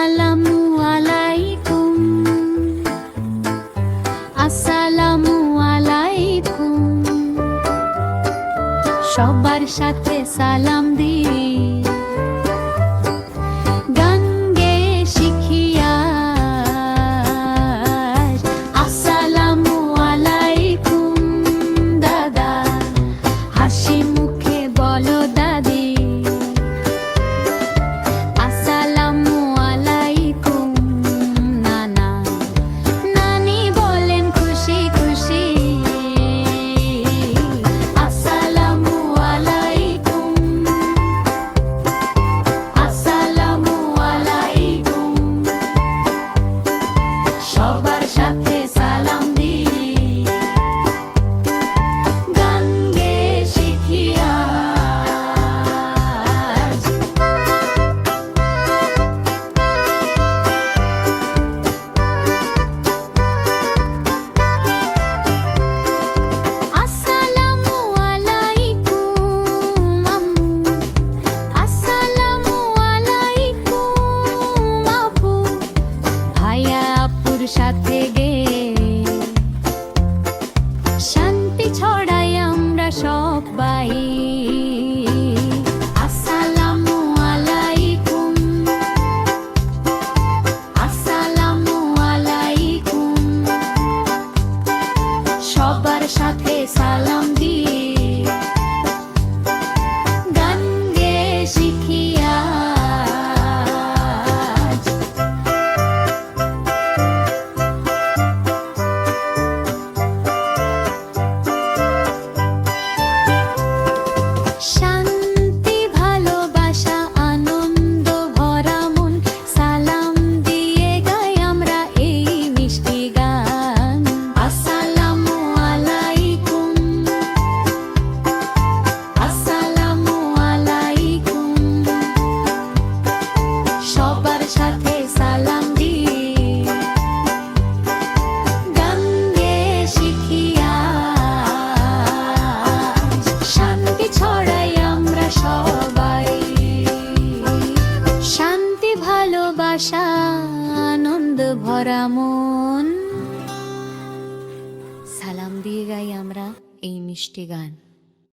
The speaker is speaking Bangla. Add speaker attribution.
Speaker 1: আসসালামু আলাইকুম, আসসালামু আলাইকুম। সবার সাথে সালাম দিই, গান গেয়ে শিখি আজ। আসসালামু আলাইকুম দাদা, হাসি মুখে বলো দাদি। আসসালামু আলাইকুম নানা, নানি বলেন খুশি খুশি। আসসালামু আলাইকুম, আসসালামু আলাইকুম। সবার সাথে সালাম দিই, গান গেয়ে শিখি আজ। আসসালামু আলাইকুম আম্মু, আসসালামু আলাইকুম আপু। ভাইয়া আপুর সাথে গেয়ে শান্তি ছড়াই আমরা সবাই। আসসালামু আলাইকুম, আসসালামু আলাইকুম। সবার সাথে সালাম দিয়ে গান গেয়ে শিখি আজ। শান্তি ভালোবাসা আনন্দ ভরা মন, সালাম দিয়ে গাই আমরা এই মিষ্টি গান। আসসালামু আলাইকুম, আসসালামু আলাইকুম। সবার সাথে সালাম দিয়ে গান গেয়ে শিখি আজ। শান্তি ছড়াই আমরা সবাই, শান্তি ভালোবাসা আনন্দ ভরা মন, সালাম দিয়ে গাই আমরা এই মিষ্টি গান।